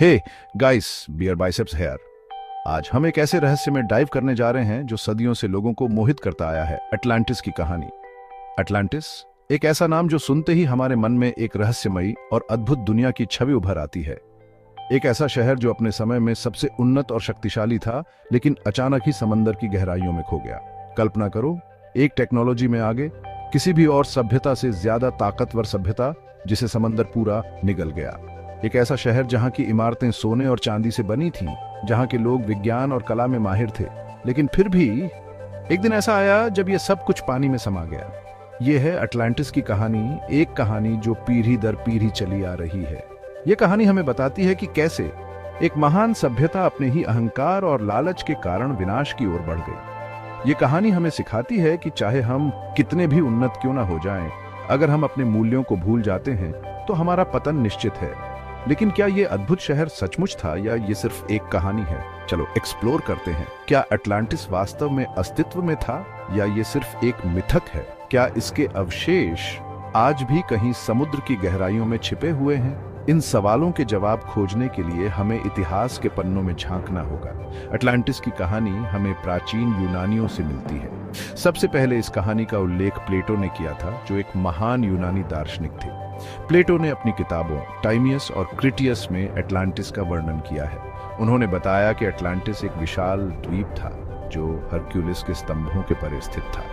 Hey guys, beer biceps here. आज हम एक ऐसे रहस्य में डाइव करने जा रहे हैं जो सदियों से लोगों को मोहित करता आया है, अटलांटिस की कहानी। अटलांटिस एक ऐसा नाम जो सुनते ही हमारे मन में एक रहस्यमयी और अद्भुत दुनिया की छवि उभर आती है। एक ऐसा शहर जो अपने समय में सबसे उन्नत और शक्तिशाली था, लेकिन अचानक ही समंदर की गहराइयों में खो गया। कल्पना करो, एक टेक्नोलॉजी में आगे, किसी भी और सभ्यता से ज्यादा ताकतवर सभ्यता जिसे समंदर पूरा निगल गया। एक ऐसा शहर जहां की इमारतें सोने और चांदी से बनी थीं, जहां के लोग विज्ञान और कला में माहिर थे, लेकिन फिर भी एक दिन ऐसा आया जब यह सब कुछ पानी में समा गया। यह है अटलांटिस की कहानी, एक कहानी जो पीढ़ी दर पीढ़ी चली आ रही है। यह कहानी हमें बताती है कि कैसे एक महान सभ्यता अपने ही अहंकार और लालच के कारण विनाश की ओर बढ़ गई। यह कहानी हमें सिखाती है कि चाहे हम कितने भी उन्नत क्यों ना हो जाएं, अगर हम अपने मूल्यों को भूल जाते हैं तो हमारा पतन निश्चित है। लेकिन क्या ये अद्भुत शहर सचमुच था या ये सिर्फ एक कहानी है? चलो एक्सप्लोर करते हैं। क्या अटलांटिस वास्तव में अस्तित्व में था या ये सिर्फ एक मिथक है? क्या इसके अवशेष आज भी कहीं समुद्र की गहराइयों में छिपे हुए हैं? इन सवालों के जवाब खोजने के लिए हमें इतिहास के पन्नों में झांकना होगा। अटलांटिस की कहानी हमें प्राचीन यूनानियों से मिलती है। सबसे पहले इस कहानी का उल्लेख प्लेटो ने किया था, जो एक महान यूनानी दार्शनिक थे। प्लेटो ने अपनी किताबों टाइमियस और क्रिटियस में अटलांटिस का वर्णन किया है। उन्होंने बताया कि अटलांटिस एक विशाल द्वीप था जो हरक्यूलिस के स्तंभों के परे स्थित था।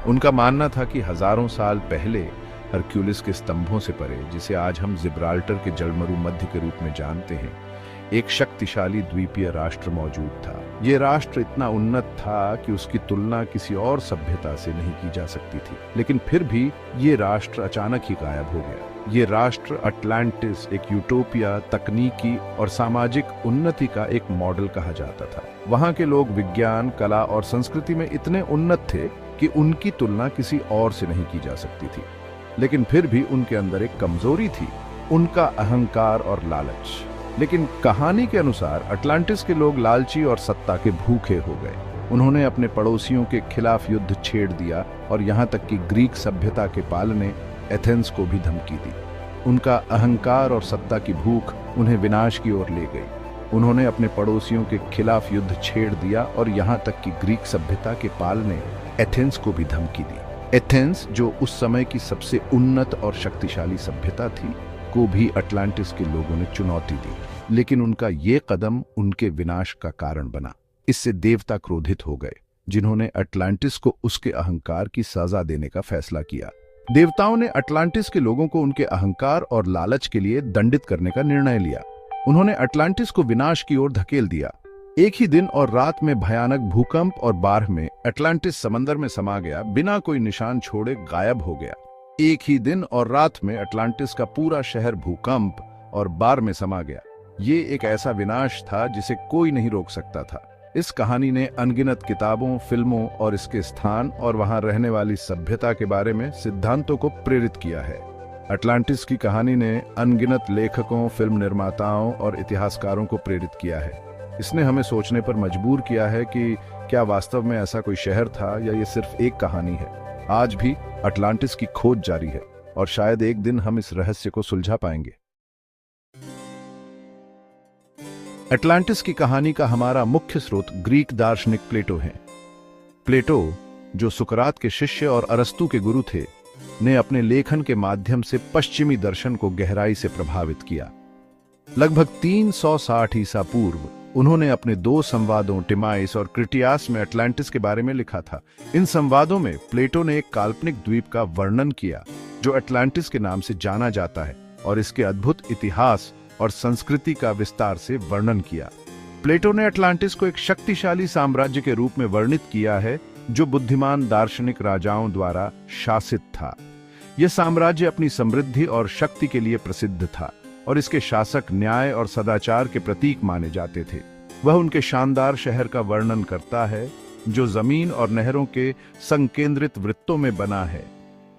उनका मानना था कि हजारों साल पहले हरक्यूलिस के स्तंभों से परे, जिसे आज हम जिब्राल्टर के जलमरु मध्य के रूप में जानते हैं, एक शक्तिशाली द्वीपीय राष्ट्र मौजूद था। यह राष्ट्र इतना उन्नत था कि उसकी तुलना किसी और सभ्यता से नहीं की जा सकती थी। लेकिन फिर भी ये राष्ट्र अचानक ही गायब हो गया। ये राष्ट्र अटलांटिस एक यूटोपिया, तकनीकी और सामाजिक उन्नति का एक मॉडल कहा जाता था। वहां के लोग विज्ञान, कला और संस्कृति में इतने उन्नत थे कि उनकी तुलना किसी और से नहीं की जा सकती थी। लेकिन फिर भी उनके अंदर एक कमजोरी थी, उनका अहंकार और लालच। लेकिन कहानी के अनुसार अटलांटिस के लोग लालची और सत्ता के भूखे हो गए। उन्होंने अपने पड़ोसियों के खिलाफ युद्ध छेड़ दिया और यहाँ तक कि ग्रीक सभ्यता के पालने एथेंस को भी धमकी दी। उनका अहंकार और सत्ता की भूख उन्हें विनाश की ओर ले गई। उन्होंने अपने पड़ोसियों के खिलाफ युद्ध छेड़ दिया और यहाँ तक कि ग्रीक सभ्यता के पालने एथेंस को भी धमकी दी। एथेंस, जो उस समय की सबसे उन्नत और शक्तिशाली सभ्यता थी, को भी अटलांटिस के लोगों ने चुनौती दी। लेकिन उनका ये कदम उनके विनाश का कारण बना। इससे देवता क्रोधित हो गए, जिन्होंने अटलांटिस को उसके अहंकार की सजा देने का फैसला किया। देवताओं ने अटलांटिस के लोगों को उनके अहंकार और लालच के लिए दंडित करने का निर्णय लिया। उन्होंने अटलांटिस को विनाश की ओर धकेल दिया। एक ही दिन और रात में भयानक भूकंप और बाढ़ में अटलांटिस समंदर में समा गया, बिना कोई निशान छोड़े गायब हो गया। एक ही दिन और रात में अटलांटिस का पूरा शहर भूकंप और बाढ़ में समा गया। ये एक ऐसा विनाश था जिसे कोई नहीं रोक सकता था। इस कहानी ने अनगिनत किताबों, फिल्मों और इसके स्थान और वहां रहने वाली सभ्यता के बारे में सिद्धांतों को प्रेरित किया है। अटलांटिस की कहानी ने अनगिनत लेखकों, फिल्म निर्माताओं और इतिहासकारों को प्रेरित किया है। इसने हमें सोचने पर मजबूर किया है कि क्या वास्तव में ऐसा कोई शहर था या ये सिर्फ एक कहानी है। आज भी अटलांटिस की खोज जारी है और शायद एक दिन हम इस रहस्य को सुलझा पाएंगे। अटलांटिस की कहानी का हमारा मुख्य स्रोत ग्रीक दार्शनिक प्लेटो है। प्लेटो, जो सुकरात के शिष्य और अरस्तु के गुरु थे, ने अपने लेखन के माध्यम से पश्चिमी दर्शन को गहराई से प्रभावित किया। लगभग 360 ईसा पूर्व उन्होंने अपने 2 संवादों टिमाइस और क्रिटियास में अटलांटिस के बारे में लिखा था। इन संवादों में प्लेटो ने एक काल्पनिक द्वीप का वर्णन किया जो अटलांटिस के नाम से जाना जाता है और इसके अद्भुत इतिहास और संस्कृति का विस्तार से वर्णन किया। प्लेटो ने अटलांटिस को एक शक्तिशाली साम्राज्य के रूप में वर्णित किया है जो बुद्धिमान दार्शनिक राजाओं द्वारा शासित था। यह साम्राज्य अपनी समृद्धि और शक्ति के लिए प्रसिद्ध था और इसके शासक न्याय और सदाचार के प्रतीक माने जाते थे। वह उनके शानदार शहर का वर्णन करता है जो जमीन और नहरों के संकेंद्रित वृत्तों में बना है।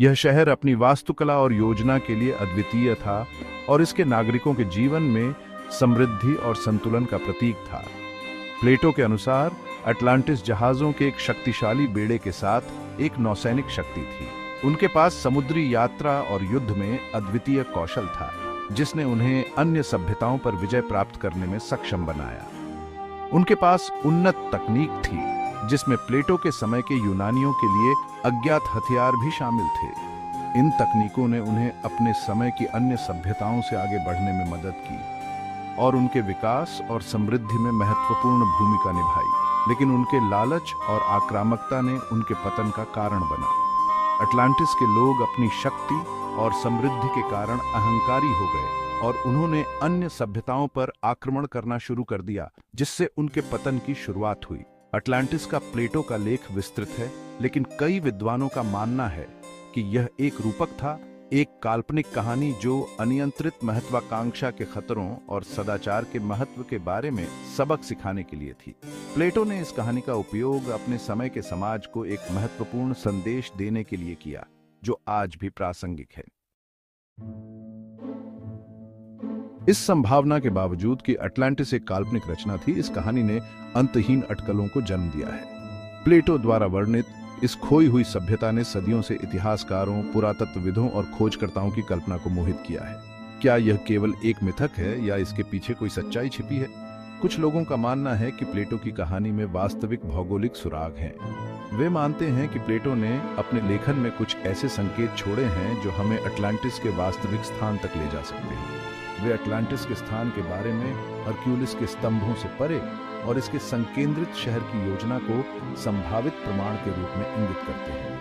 यह शहर अपनी वास्तुकला और योजना के लिए अद्वितीय था और इसके नागरिकों के जीवन में समृद्धि और संतुलन का प्रतीक था। प्लेटो के अनुसार अटलांटिस जहाजों के एक शक्तिशाली बेड़े के साथ एक नौसैनिक शक्ति थी। उनके पास समुद्री यात्रा और युद्ध में अद्वितीय कौशल था। जिसने उन्हें अन्य सभ्यताओं पर विजय प्राप्त करने में सक्षम बनाया। उनके पास उन्नत तकनीक थी, जिसमें प्लेटो के समय के यूनानियों के लिए अज्ञात हथियार भी शामिल थे। इन तकनीकों ने उन्हें अपने समय की अन्य सभ्यताओं से आगे बढ़ने में मदद की और उनके विकास और समृद्धि में महत्वपूर्ण भूमिका निभाई। लेकिन उनके लालच और आक्रामकता ने उनके पतन का कारण बना। अटलांटिस के लोग अपनी शक्ति और समृद्धि के कारण अहंकारी हो गए और उन्होंने अन्य सभ्यताओं पर आक्रमण करना शुरू कर दिया, जिससे उनके पतन की शुरुआत हुई। अटलांटिस का प्लेटो का लेख विस्तृत है, लेकिन कई विद्वानों का मानना है कि यह एक रूपक था, एक काल्पनिक कहानी जो अनियंत्रित महत्वाकांक्षा के खतरों और सदाचार के महत्व के बारे में सबक सिखाने के लिए थी। प्लेटो ने इस कहानी का उपयोग अपने समय के समाज को एक महत्वपूर्ण संदेश देने के लिए किया, जो आज भी प्रासंगिक है। इस संभावना के बावजूद कि अटलांटिस एक काल्पनिक रचना थी, इस कहानी ने अंतहीन अटकलों को जन्म दिया है। प्लेटो द्वारा वर्णित इस खोई हुई सभ्यता ने सदियों से इतिहासकारों, पुरातत्वविदों और खोजकर्ताओं की कल्पना को मोहित किया है। क्या यह केवल एक मिथक है या इसके पीछे कोई सच्चाई छिपी है? कुछ लोगों का मानना है कि प्लेटो की कहानी में वास्तविक भौगोलिक सुराग हैं। वे मानते हैं कि प्लेटो ने अपने लेखन में कुछ ऐसे संकेत छोड़े हैं जो हमें अटलांटिस के वास्तविक स्थान तक ले जा सकते हैं। वे अटलांटिस के स्थान के बारे में हरक्यूलिस के स्तंभों से परे और इसके संकेंद्रित शहर की योजना को संभावित प्रमाण के रूप में इंगित करते हैं।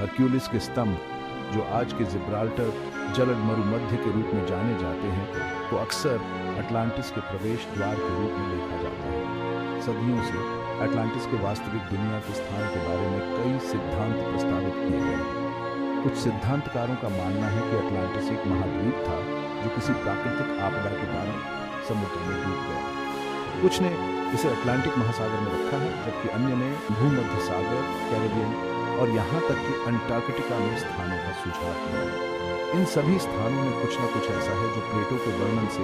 हरक्यूलिस के स्तंभ, जो आज के जिब्राल्टर जलद मरुमध्य के रूप में जाने जाते हैं, को अक्सर अटलांटिस के प्रवेश द्वार के रूप में देखा जाता है। सदियों से अटलांटिस के वास्तविक दुनिया के स्थान के बारे में कई सिद्धांत प्रस्तावित किए गए हैं। कुछ सिद्धांतकारों का मानना है कि अटलांटिस एक महाद्वीप था जो किसी प्राकृतिक आपदा के कारण समुद्र में डूब गया। कुछ ने इसे अटलांटिक महासागर में रखा है, जबकि अन्य ने भूमध्य सागर, कैरेबियन और यहाँ तक कि अंटार्कटिका में स्थानों का सुझाव दिया है। इन सभी स्थानों में कुछ न कुछ ऐसा है जो प्लेटो के वर्णन से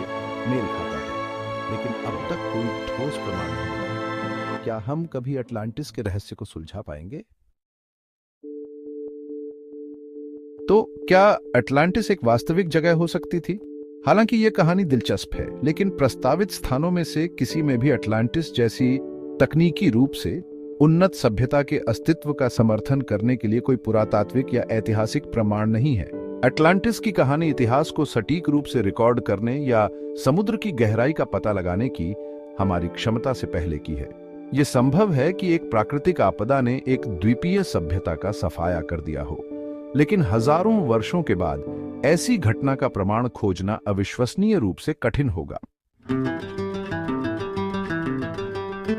मेल खाता है, लेकिन अब तक कोई ठोस प्रमाण नहीं है। क्या हम कभी अटलांटिस के रहस्य को सुलझा पाएंगे? तो क्या अटलांटिस एक वास्तविक जगह हो सकती थी? हालांकि यह कहानी दिलचस्प है, लेकिन प्रस्तावित स्थानों में से किसी में भी अटलांटिस जैसी तकनीकी रूप से उन्नत सभ्यता के अस्तित्व का समर्थन करने के लिए कोई पुरातात्विक या ऐतिहासिक प्रमाण नहीं है। अटलांटिस की कहानी इतिहास को सटीक रूप से रिकॉर्ड करने या समुद्र की गहराई का पता लगाने की हमारी क्षमता से पहले की है। यह संभव है कि एक प्राकृतिक आपदा ने एक द्वीपीय सभ्यता का सफाया कर दिया हो, लेकिन हजारों वर्षों के बाद ऐसी घटना का प्रमाण खोजना अविश्वसनीय रूप से कठिन होगा।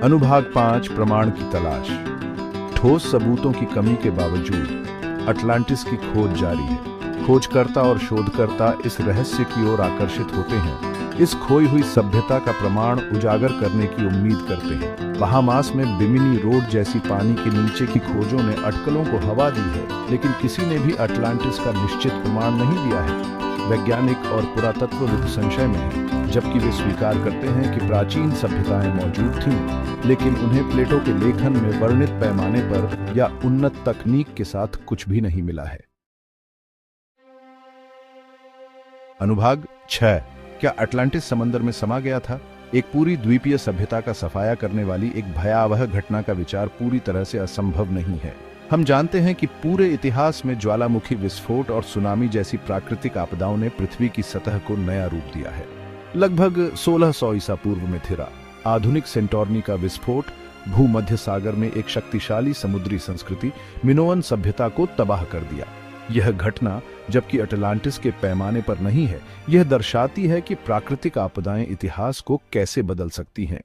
अनुभाग 5, प्रमाण की तलाश। ठोस सबूतों की कमी के बावजूद अटलांटिस की खोज जारी है। खोजकर्ता और शोधकर्ता इस रहस्य की ओर आकर्षित होते हैं, इस खोई हुई सभ्यता का प्रमाण उजागर करने की उम्मीद करते हैं। बहामास में बिमिनी रोड जैसी पानी के नीचे की खोजों ने अटकलों को हवा दी है, लेकिन किसी ने भी अटलांटिस का निश्चित प्रमाण नहीं दिया है। वैज्ञानिक और पुरातत्वविद संशय में हैं, जबकि वे स्वीकार करते हैं कि प्राचीन सभ्यताएं मौजूद थीं, लेकिन उन्हें प्लेटो के लेखन में वर्णित पैमाने पर या उन्नत तकनीक के साथ कुछ भी नहीं मिला है। अनुभाग 6, क्या अटलांटिस समंदर में समा गया था? एक पूरी द्वीपीय सभ्यता का सफाया करने वाली एक भयावह घटना का विचार पूरी तरह से असंभव नहीं है। हम जानते हैं कि पूरे इतिहास में ज्वालामुखी विस्फोट और सुनामी जैसी प्राकृतिक आपदाओं ने पृथ्वी की सतह को नया रूप दिया है। लगभग 1600 ईसा पूर्व में थिरा आधुनिक सेंटोर्नी का विस्फोट भूमध्य सागर में एक शक्तिशाली समुद्री संस्कृति मिनोअन सभ्यता को तबाह कर दिया। यह घटना, जबकि अटलांटिस के पैमाने पर नहीं है, यह दर्शाती है कि प्राकृतिक आपदाएं इतिहास को कैसे बदल सकती हैं।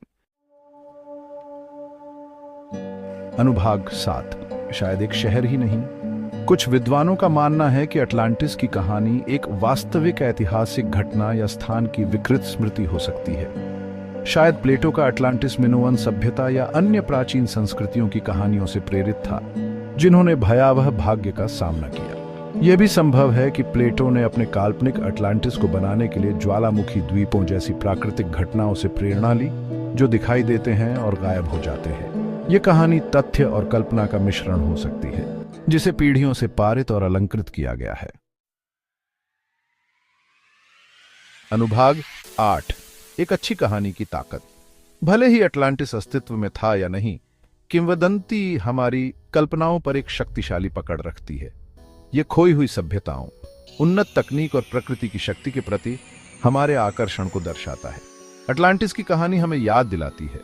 अनुभाग 7, शायद एक शहर ही नहीं। कुछ विद्वानों का मानना है कि अटलांटिस की कहानी एक वास्तविक ऐतिहासिक घटना या स्थान की विकृत स्मृति हो सकती है। शायद प्लेटो का अटलांटिस मिनोअन सभ्यता या अन्य प्राचीन संस्कृतियों की कहानियों से प्रेरित था, जिन्होंने भयावह भाग्य का सामना किया। यह भी संभव है कि प्लेटो ने अपने काल्पनिक अटलांटिस को बनाने के लिए ज्वालामुखी द्वीपों जैसी प्राकृतिक घटनाओं से प्रेरणा ली, जो दिखाई देते हैं और गायब हो जाते हैं। यह कहानी तथ्य और कल्पना का मिश्रण हो सकती है, जिसे पीढ़ियों से पारित और अलंकृत किया गया है। अनुभाग 8, एक अच्छी कहानी की ताकत। भले ही अटलांटिस अस्तित्व में था या नहीं, किंवदंती हमारी कल्पनाओं पर एक शक्तिशाली पकड़ रखती है। ये खोई हुई सभ्यताओं, उन्नत तकनीक और प्रकृति की शक्ति के प्रति हमारे आकर्षण को दर्शाता है। अटलांटिस की कहानी हमें याद दिलाती है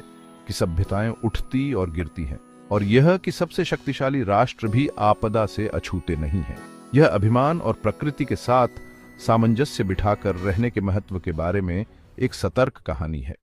कि सभ्यताएं उठती और गिरती हैं, और यह कि सबसे शक्तिशाली राष्ट्र भी आपदा से अछूते नहीं हैं। यह अभिमान और प्रकृति के साथ सामंजस्य बिठाकर रहने के महत्व के बारे में एक सतर्क कहानी है।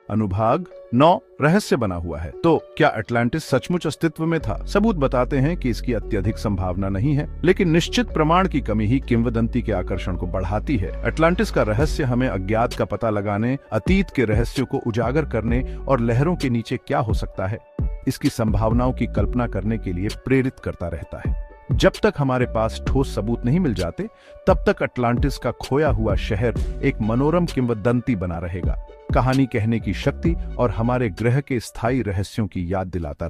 अनुभाग 9, रहस्य बना हुआ है। तो क्या अटलांटिस सचमुच अस्तित्व में था? सबूत बताते हैं कि इसकी अत्यधिक संभावना नहीं है, लेकिन निश्चित प्रमाण की कमी ही किंवदंती के आकर्षण को बढ़ाती है। अटलांटिस का रहस्य हमें अज्ञात का पता लगाने, अतीत के रहस्यों को उजागर करने और लहरों के नीचे क्या हो सकता है, इसकी संभावनाओं की कल्पना करने के लिए प्रेरित करता रहता है। जब तक हमारे पास ठोस सबूत नहीं मिल जाते, तब तक अटलांटिस का खोया हुआ शहर एक मनोरम किंवदंती बना रहेगा, कहानी कहने की शक्ति और हमारे ग्रह के स्थायी रहस्यों की याद दिलाता।